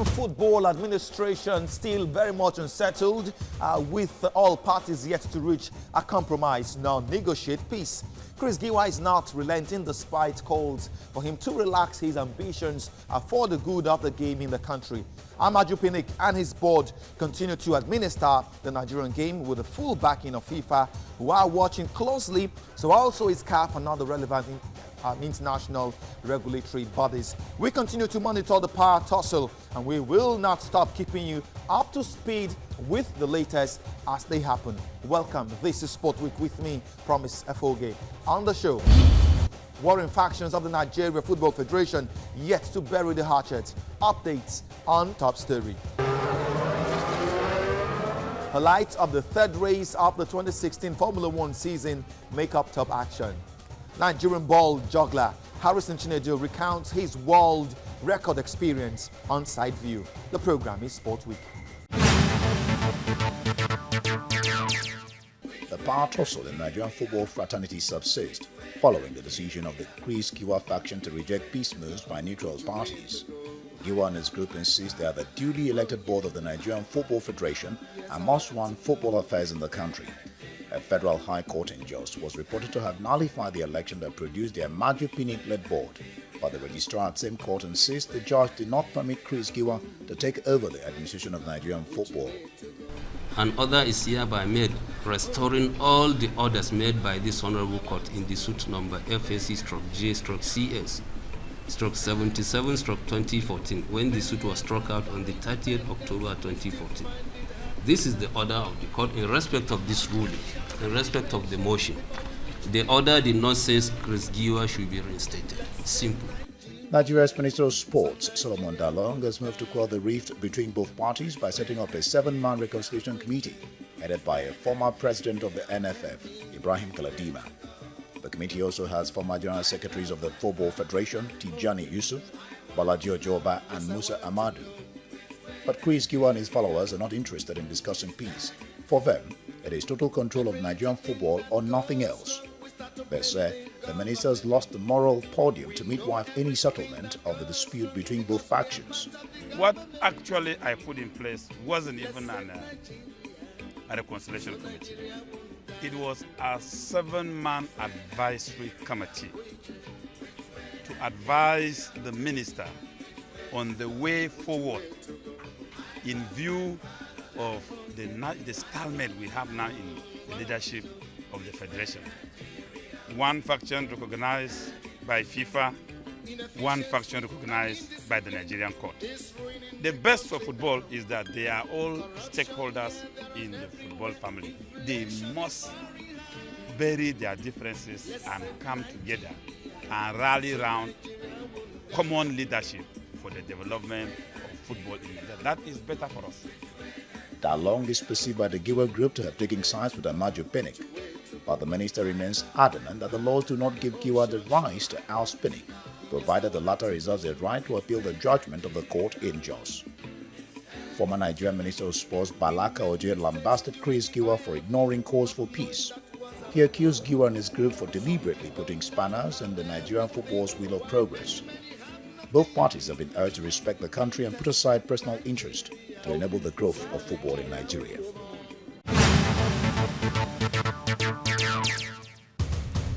Nigerian Football Administration still very much unsettled, with all parties yet to reach a compromise, now negotiate peace. Chris Giwa is not relenting despite calls for him to relax his ambitions for the good of the game in the country. Amaju Pinnick and his board continue to administer the Nigerian game with the full backing of FIFA, who are watching closely, so also is CAF and other relevant international regulatory bodies. We continue to monitor the power tussle, and we will not stop keeping you up to speed with the latest as they happen. Welcome. This is Sport Week with me, Promise Efoge. On the show, warring factions of the Nigeria Football Federation yet to bury the hatchet. Updates on top story. Highlights of the third race of the 2016 Formula One season make up top action. Nigerian ball juggler Harrison Chinedu recounts his world record experience on Side View. The program is Sport Week. The power tussle in Nigerian football fraternity subsists following the decision of the Chris Giwa faction to reject peace moves by neutral parties. Giwa and his group insist they are the duly elected board of the Nigerian Football Federation and must run football affairs in the country. A federal high court in Jos was reported to have nullified the election that produced the Amaju Pinnick-led board, but the registrar at same court insists the judge did not permit Chris Giwa to take over the administration of Nigerian football. An order is hereby made restoring all the orders made by this honorable court in the suit number FAC/J/CS/77/2014 when the suit was struck out on the 30th October 2014. This is the order of the court in respect of this ruling, in respect of the motion. The order did not say Chris Giwa should be reinstated. Simple. Nigeria's Minister of Sports, Solomon Dalong, has moved to quell the rift between both parties by setting up a 7-man reconciliation committee headed by a former president of the NFF, Ibrahim Galadima. The committee also has former general secretaries of the Football Federation, Tijani Yusuf, Balaji Ojoba, and Musa Amadu. But Chris Giwa and his followers are not interested in discussing peace. For them, it is total control of Nigerian football or nothing else. They say the ministers lost the moral podium to midwife any settlement of the dispute between both factions. What actually I put in place wasn't even a reconciliation committee. It was a 7-man advisory committee to advise the minister on the way forward in view of the stalemate we have now in the leadership of the Federation. One faction recognized by FIFA, one faction recognized by the Nigerian court. The best for football is that they are all stakeholders in the football family. They must bury their differences and come together and rally around common leadership for the development of football in Nigeria. That is better for us. Dalong is perceived by the Giwa group to have taken sides with Amaju Pinnick, but the minister remains adamant that the laws do not give Giwa the right to oust Pinnick, provided the latter reserves the right to appeal the judgment of the court in Jos. Former Nigerian Minister of Sports Balaka Oje lambasted Chris Giwa for ignoring calls for peace. He accused Giwa and his group for deliberately putting spanners in the Nigerian football's wheel of progress. Both parties have been urged to respect the country and put aside personal interest to enable the growth of football in Nigeria.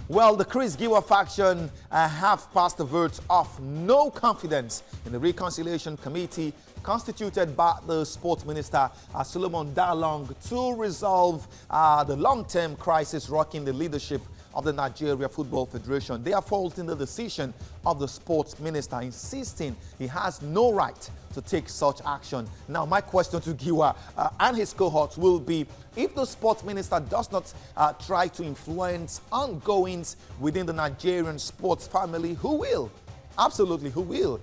Well, the Chris Giwa faction have passed a vote of no confidence in the reconciliation committee constituted by the sports minister Solomon Dalong to resolve the long-term crisis rocking the leadership of the Nigeria Football Federation. They are faulting the decision of the sports minister, insisting he has no right to take such action. Now, my question to Giwa and his cohorts will be, if the sports minister does not try to influence ongoings within the Nigerian sports family, who will? Absolutely, who will?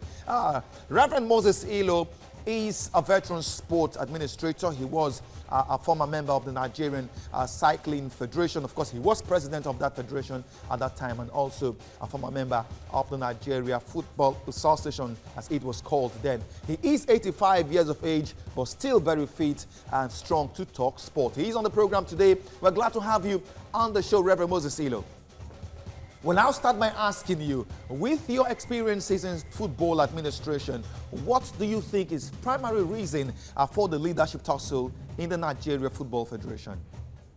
Reverend Moses Ilo is a veteran sport administrator. He was a former member of the Nigerian Cycling Federation. Of course, he was president of that federation at that time, and also a former member of the Nigeria Football Association, as it was called then. He is 85 years of age, but still very fit and strong to talk sport. He is on the program today. We're glad to have you on the show, Reverend Moses Ilo. Well, I'll start by asking you, with your experiences in football administration, what do you think is primary reason for the leadership tussle in the Nigeria Football Federation?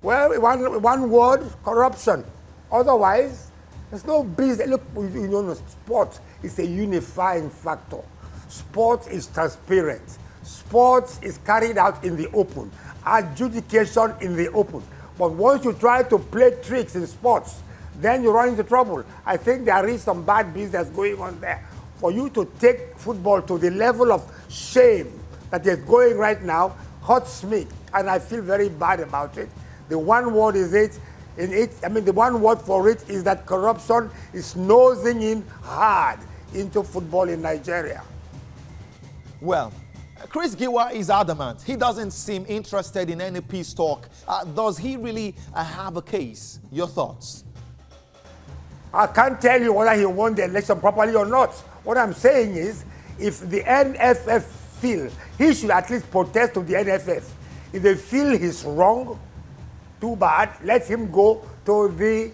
Well, one word, corruption. Otherwise, there's no business. Look, you know, sport is a unifying factor. Sport is transparent. Sport is carried out in the open. Adjudication in the open. But once you try to play tricks in sports, then you run into trouble. I think there is some bad business going on there. For you to take football to the level of shame that is going right now hurts me, and I feel very bad about it. The one word is the one word for it is that corruption is nosing in hard into football in Nigeria. Well, Chris Giwa is adamant. He doesn't seem interested in any peace talk. Does he really have a case? Your thoughts? I can't tell you whether he won the election properly or not. What I'm saying is, if the NFF feel, he should at least protest to the NFF. If they feel he's wrong, too bad, let him go to the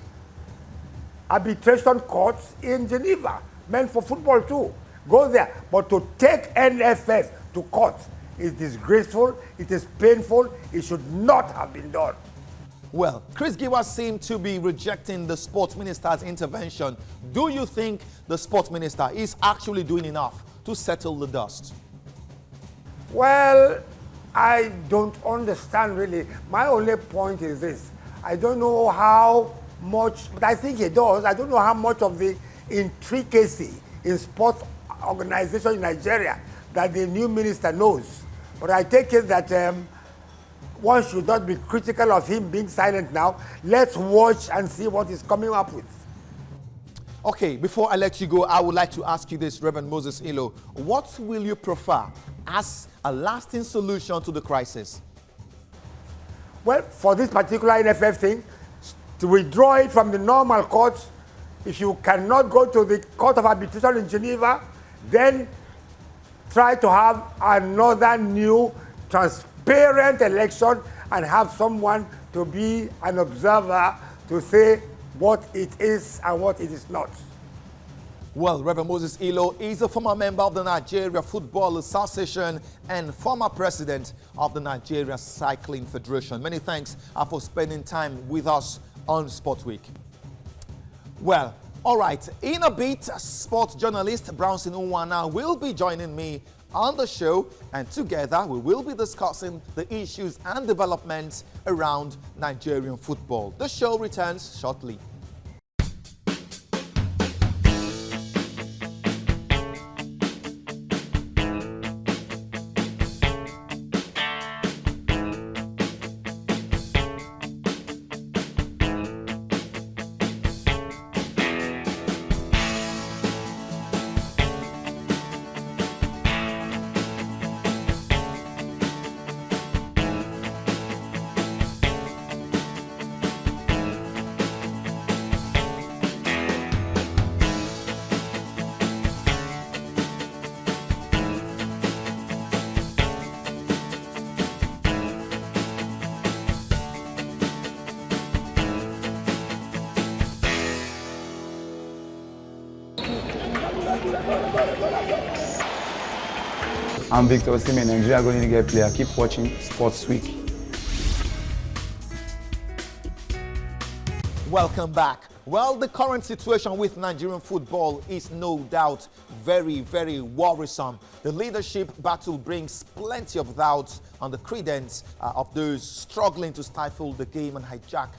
arbitration courts in Geneva, meant for football too. Go there. But to take NFF to court is disgraceful, it is painful, it should not have been done. Well, Chris Giwa seemed to be rejecting the sports minister's intervention. Do you think the sports minister is actually doing enough to settle the dust? Well, I don't understand really. My only point is this. I don't know how much, but I think he does. I don't know how much of the intricacy in sports organization in Nigeria that the new minister knows. But I take it that one should not be critical of him being silent now. Let's watch and see what he's coming up with. Okay, before I let you go, I would like to ask you this, Reverend Moses Ilo. What will you prefer as a lasting solution to the crisis? Well, for this particular NFF thing, to withdraw it from the normal courts, if you cannot go to the Court of Arbitration in Geneva, then try to have another new transparent election and have someone to be an observer to say what it is and what it is not. Well, Reverend Moses Ilo is a former member of the Nigeria Football Association and former president of the Nigeria Cycling Federation. Many thanks for spending time with us on Sport Week. Well, all right, in a bit, sports journalist Brownson Unwana will be joining me on the show, and together we will be discussing the issues and developments around Nigerian football. The show returns shortly. I'm Victor Osimhen, Nigeria Golden Eagle player. Keep watching Sports Week. Welcome back. Well, the current situation with Nigerian football is no doubt very, very worrisome. The leadership battle brings plenty of doubts on the credence of those struggling to stifle the game and hijack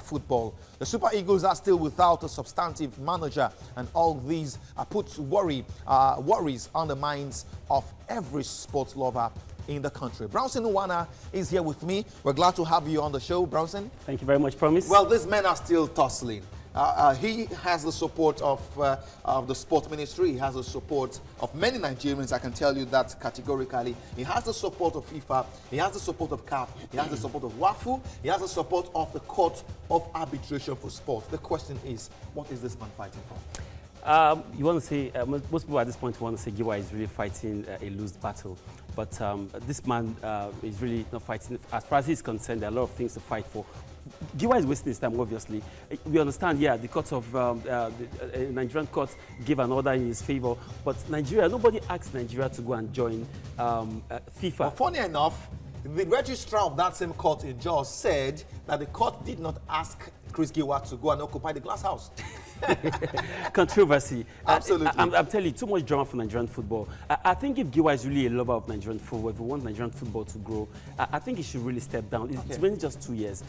football. The Super Eagles are still without a substantive manager, and all these puts worries on the minds of every sports lover in the country. Brownson Unwana is here with me. We're glad to have you on the show, Brownson. Thank you very much, Promise. Well, these men are still tussling. He has the support of the sport ministry. He has the support of many Nigerians. I can tell you that categorically. He has the support of FIFA. He has the support of CAF. He has the support of WAFU. He has the support of the Court of Arbitration for Sport. The question is, what is this man fighting for? You want to say, most people at this point want to say Giwa is really fighting a loose battle. But this man is really not fighting. As far as he's concerned, there are a lot of things to fight for. Giwa is wasting his time, obviously. We understand, yeah, the court of the Nigerian court gave an order in his favor. But Nigeria, nobody asked Nigeria to go and join FIFA. But funny enough, the registrar of that same court in Jos said that the court did not ask Chris Giwa to go and occupy the glass house. Controversy. Absolutely. I'm telling you, too much drama for Nigerian football. I think if Giwa is really a lover of Nigerian football, if we want Nigerian football to grow, I think he should really step down. It's been just 2 years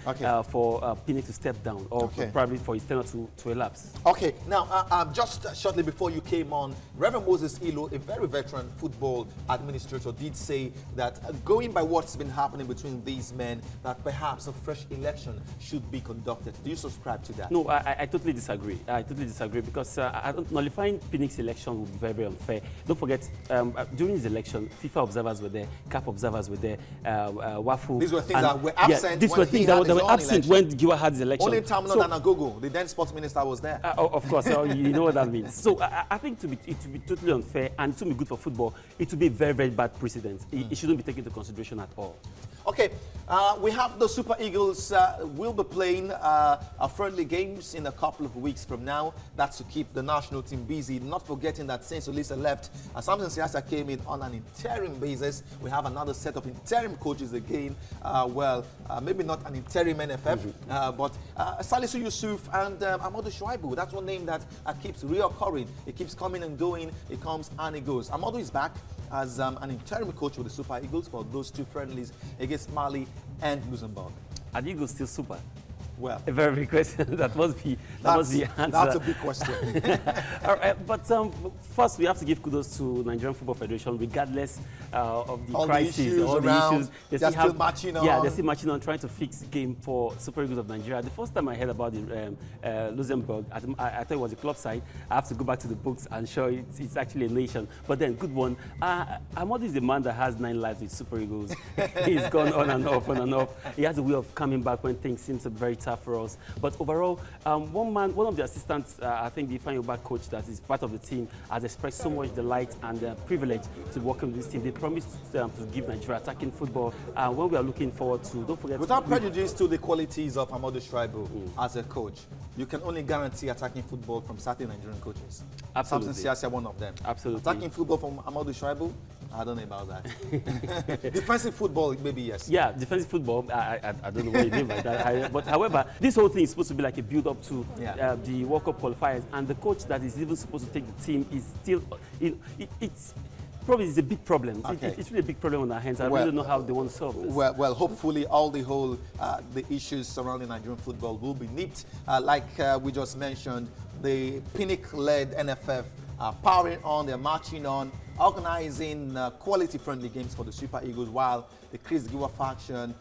for Pinnick to step down, or probably for his tenure to elapse. Okay, now, just shortly before you came on, Reverend Moses Ilo, a very veteran football administrator, did say that going by what's been happening between these men, that perhaps a fresh election should be conducted. Do you subscribe to that? No, I totally disagree. I totally disagree because nullifying Pinnick's election would be very, very unfair. Don't forget, during his election, FIFA observers were there, CAF observers were there, WAFU. These were things that were absent. These were things that were absent when Giwa had his election. Only Tamino Danagogo, the then sports minister, was there. Of course, you know what that means. So I think it would be totally unfair, and it would be good for football. It would be a very, very bad precedent. It shouldn't be taken into consideration at all. Okay, we have the Super Eagles will be playing friendly games in a couple of weeks from now. That's to keep the national team busy. Not forgetting that since Olisa left, Samson Siasa came in on an interim basis. We have another set of interim coaches again. Maybe not an interim NFF, but Salisu Yusuf and Amadou Shuaibu. That's one name that keeps reoccurring. It keeps coming and going. It comes and it goes. Amadou is back as an interim coach with the Super Eagles for those two friendlies against Mali and Luxembourg. Are the Eagles still super? Well, a very big question. That must be the answer. That's a big question. All right, but first we have to give kudos to Nigerian Football Federation, regardless of the crisis, all the issues. They're still marching on. Yeah, they're still marching on, trying to fix the game for Super Eagles of Nigeria. The first time I heard about the Luxembourg, I thought it was a club side. I have to go back to the books and show it's actually a nation. But then, good one. Amadou is the man that has 9 lives with Super Eagles. He's gone on and off, on and off. He has a way of coming back when things seem to be very tough for us. But overall, one of the assistants, I think the Ifeanyi Ubah coach that is part of the team, has expressed so much delight and privilege to working with this team. They promised to give Nigeria attacking football, and when we are looking forward to, don't forget... Without prejudice to the qualities of Amadou Shuaibu as a coach, you can only guarantee attacking football from certain Nigerian coaches. Absolutely. Samson Siasia, one of them. Absolutely. Attacking football from Amadou Shuaibu, I don't know about that. Defensive football, maybe yes. Yeah, defensive football, I don't know what you mean by that. But however, this whole thing is supposed to be like a build-up to the World Cup qualifiers, and the coach that is even supposed to take the team is still, it's probably a big problem. Okay. It's really a big problem on our hands. I really don't know how they want to solve this. Well, hopefully all the issues surrounding Nigerian football will be nipped. Like we just mentioned, the Pinnick-led NFF are powering on, they're marching on, organizing quality-friendly games for the Super Eagles, while the Chris Giwa faction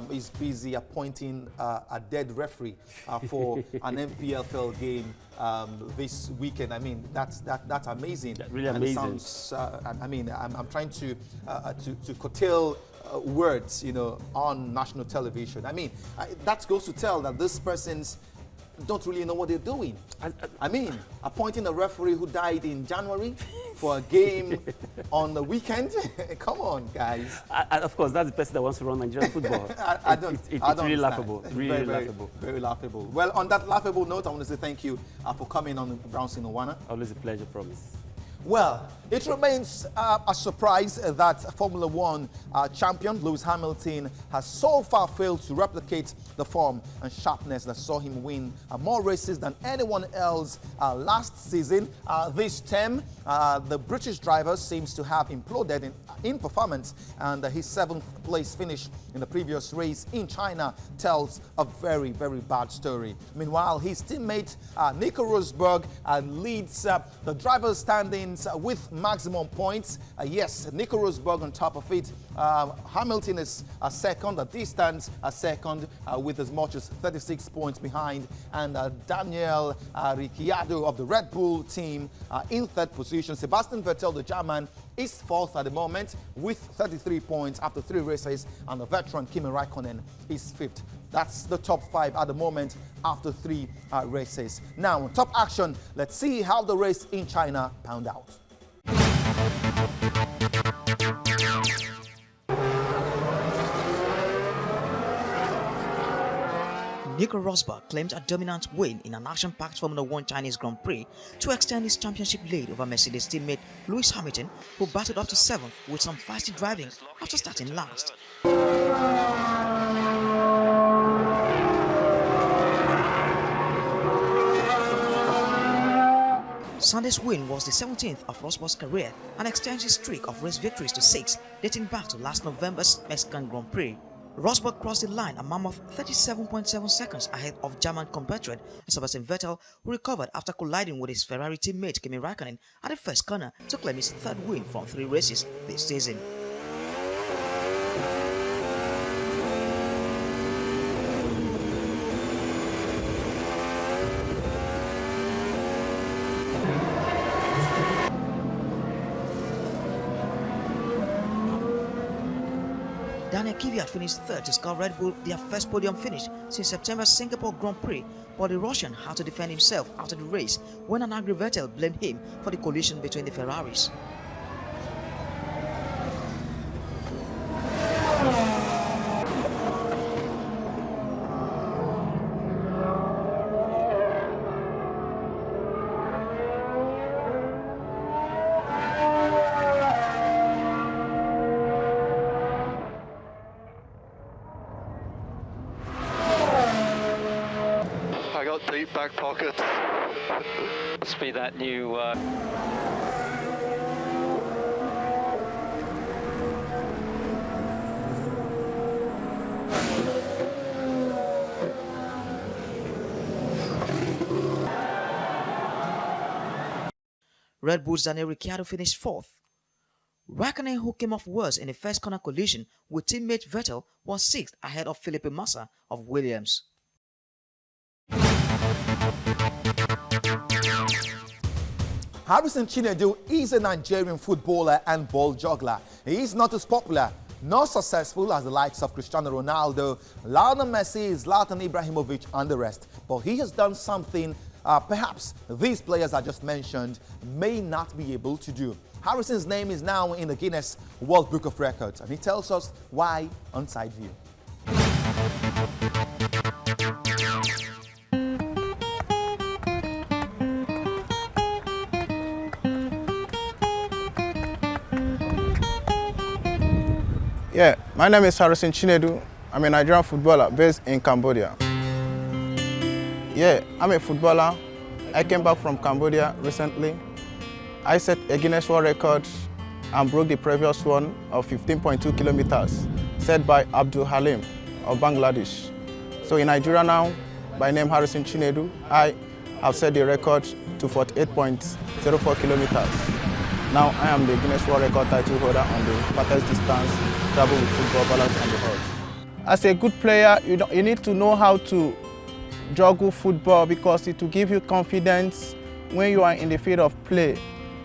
is busy appointing a dead referee for an MPFL game this weekend. I mean, that's amazing. Really amazing. Sounds, I'm trying to curtail words, on national television. I mean, that goes to tell that this person's don't really know what they're doing. I mean, appointing a referee who died in January for a game on the weekend. Come on, guys. Of course, that's the person that wants to run Nigerian football. It's really laughable. Really laughable. Very laughable. Well, on that laughable note, I want to say thank you for coming on Bouncing Owana. Always a pleasure, promise. Well, it remains a surprise that Formula One champion Lewis Hamilton has so far failed to replicate the form and sharpness that saw him win more races than anyone else last season. This term, the British driver seems to have imploded in performance, and his 7th place finish in the previous race in China tells a very, very bad story. Meanwhile, his teammate Nico Rosberg leads the driver's standings with maximum points. Yes, Nico Rosberg on top of it. Hamilton is second, at distance second with as much as 36 points behind, and Daniel Ricciardo of the Red Bull team in 3rd position. Sebastian Vettel, the German, is fourth at the moment with 33 points after 3 races, and the veteran Kimi Raikkonen is fifth. That's the top 5 at the moment after 3 races. Now, on top action, let's see how the race in China panned out. Nico Rosberg claimed a dominant win in an action-packed Formula 1 Chinese Grand Prix to extend his championship lead over Mercedes teammate Lewis Hamilton, who battled up to 7th with some feisty driving after starting last. Sunday's win was the 17th of Rosberg's career and extends his streak of race victories to 6, dating back to last November's Mexican Grand Prix. Rosberg crossed the line a mammoth 37.7 seconds ahead of German compatriot Sebastian Vettel, who recovered after colliding with his Ferrari teammate Kimi Raikkonen at the first corner to claim his 3rd win from 3 races this season. Daniel Kvyat finished 3rd to score Red Bull their first podium finish since September's Singapore Grand Prix, but the Russian had to defend himself after the race when an angry Vettel blamed him for the collision between the Ferraris. Deep back pocket. Must be that new Red Bull's Daniel Ricciardo finished 4th. Raikkonen, who came off worse in the first corner collision with teammate Vettel, was 6th ahead of Felipe Massa of Williams. Harrison Chinedu is a Nigerian footballer and ball juggler. He is not as popular nor successful as the likes of Cristiano Ronaldo, Lionel Messi, Zlatan Ibrahimovic and the rest. But he has done something perhaps these players I just mentioned may not be able to do. Harrison's name is now in the Guinness World Book of Records, and he tells us why on Side View. Yeah, my name is Harrison Chinedu. I'm a Nigerian footballer based in Cambodia. Yeah, I'm a footballer. I came back from Cambodia recently. I set a Guinness World Record and broke the previous one of 15.2 kilometers set by Abdul Halim of Bangladesh. So in Nigeria now, by name Harrison Chinedu, I have set the record to 48.04 kilometers. Now I am the Guinness World Record title holder on the farthest distance travel with football ballers on the world. As a good player, you need to know how to juggle football because it will give you confidence when you are in the field of play.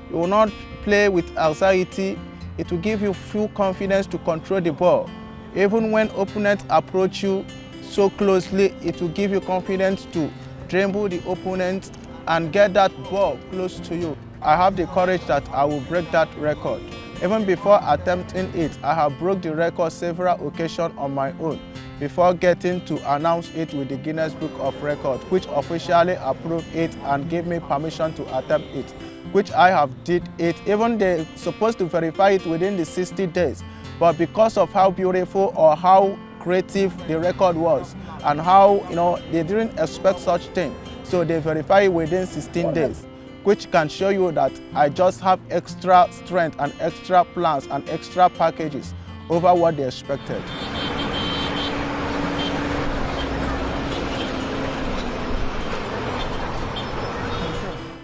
You will not play with anxiety. It will give you full confidence to control the ball. Even when opponents approach you so closely, it will give you confidence to dribble the opponent and get that ball close to you. I have the courage that I will break that record. Even before attempting it, I have broke the record several occasions on my own before getting to announce it with the Guinness Book of Records, which officially approved it and gave me permission to attempt it, which I have did it. Even they're supposed to verify it within the 60 days, but because of how beautiful or how creative the record was and how they didn't expect such thing, so they verify it within 16 days. Which can show you that I just have extra strength and extra plans and extra packages over what they expected.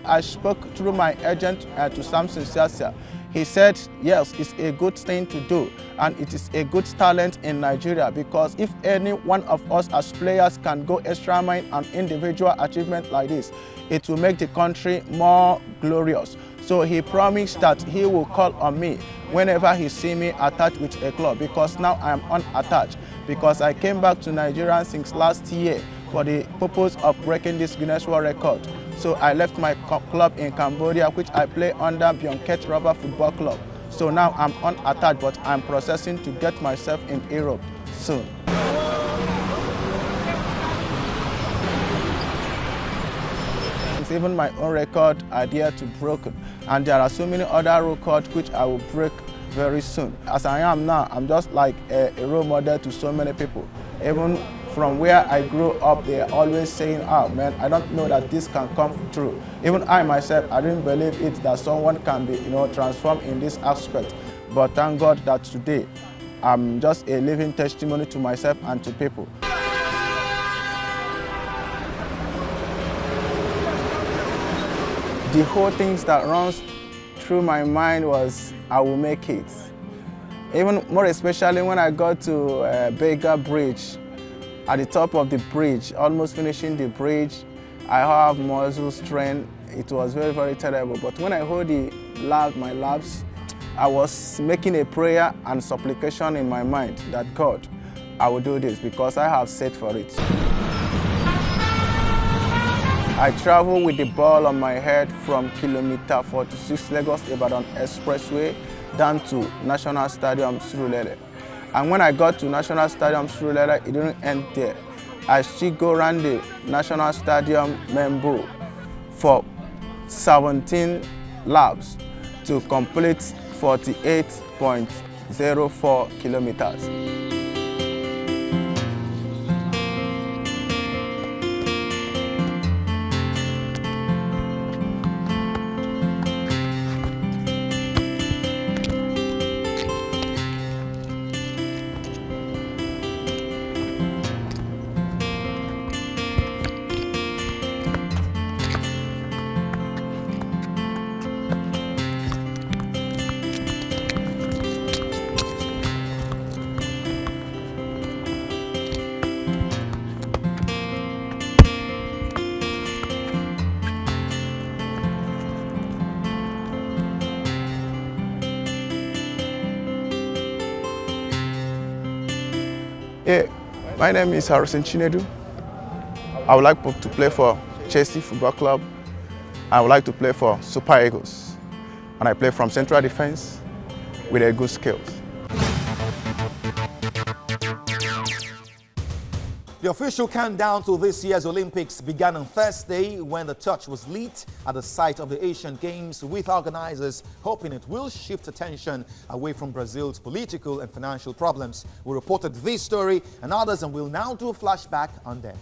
I spoke through my agent to Samson Siasia. He said, yes, it's a good thing to do and it is a good talent in Nigeria because if any one of us as players can go extra mile and individual achievement like this, it will make the country more glorious. So he promised that he will call on me whenever he see me attached with a club, because now I am unattached, because I came back to Nigeria since last year for the purpose of breaking this Guinness World Record. So I left my club in Cambodia, which I play under Bionket Rubber Football Club. So now I'm unattached, but I'm processing to get myself in Europe soon. Even my own record I dare to break it, and there are so many other records which I will break very soon. As I am now, I'm just like a role model to so many people. Even from where I grew up, they are always saying, "Oh man, I don't know that this can come true." Even I myself, I didn't believe it that someone can be, transformed in this aspect. But thank God that today, I'm just a living testimony to myself and to people. The whole things that runs through my mind was, I will make it. Even more especially when I got to Baker Bridge, at the top of the bridge, almost finishing the bridge, I have muscle strain. It was very, very terrible. But when I hold my labs, I was making a prayer and supplication in my mind that God, I will do this because I have set for it. I travel with the ball on my head from kilometer 46 Lagos-Ibadan Expressway down to National Stadium Surulere. And when I got to National Stadium Surulere, it didn't end there. I still go around the National Stadium Membo for 17 laps to complete 48.04 kilometers. Yeah, my name is Harrison Chinedu. I would like to play for Chelsea Football Club. I would like to play for Super Eagles. And I play from central defense with a good skills. The official countdown to this year's Olympics began on Thursday when the torch was lit at the site of the Asian Games, with organizers hoping it will shift attention away from Brazil's political and financial problems. We reported this story and others, and we'll now do a flashback on them.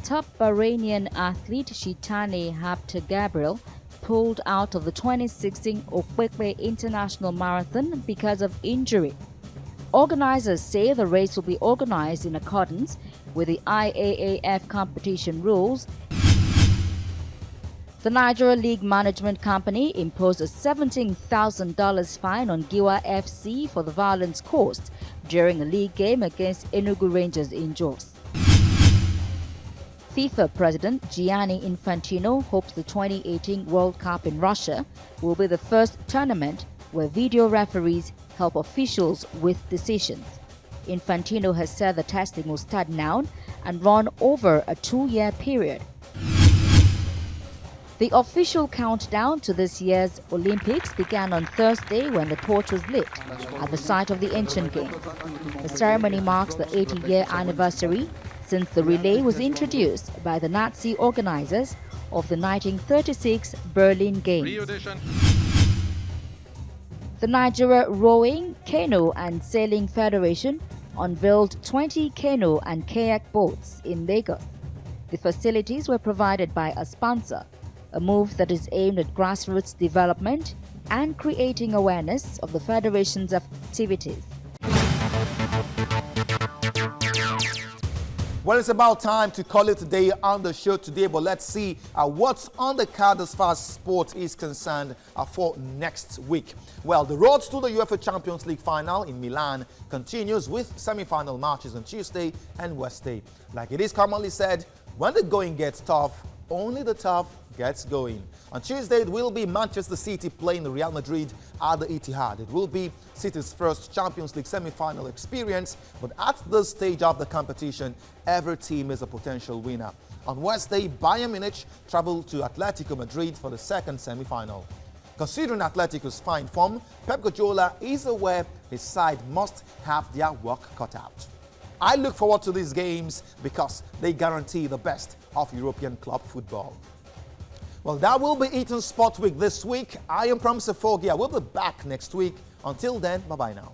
Top Bahrainian athlete Shitane Habta Gabriel pulled out of the 2016 Okwekwe International Marathon because of injury. Organizers say the race will be organized in accordance with the IAAF competition rules. The Nigeria League Management Company imposed a $17,000 fine on Giwa FC for the violence caused during a league game against Enugu Rangers in Jos. FIFA President Gianni Infantino hopes the 2018 World Cup in Russia will be the first tournament where video referees help officials with decisions. Infantino has said the testing will start now and run over a 2-year period. The official countdown to this year's Olympics began on Thursday when the torch was lit at the site of the ancient game. The ceremony marks the 80-year anniversary since the relay was introduced by the Nazi organizers of the 1936 Berlin Games. The Nigeria Rowing, Canoe and Sailing Federation unveiled 20 canoe and kayak boats in Lagos. The facilities were provided by a sponsor, a move that is aimed at grassroots development and creating awareness of the federation's activities. Well, it's about time to call it a day on the show today, but let's see what's on the card as far as sport is concerned for next week. Well, the road to the UEFA Champions League final in Milan continues with semi-final matches on Tuesday and Wednesday. Like it is commonly said, When the going gets tough, only the tough gets going. On Tuesday, it will be Manchester City playing Real Madrid at the Etihad. It will be City's first Champions League semi-final experience, but at this stage of the competition, every team is a potential winner. On Wednesday, Bayern Munich traveled to Atletico Madrid for the second semi-final. Considering Atletico's fine form, Pep Guardiola is aware his side must have their work cut out. I look forward to these games because they guarantee the best of European club football. Well, that will be Eton Sport Week this week. I am Promise Fogia. We'll be back next week. Until then, bye-bye now.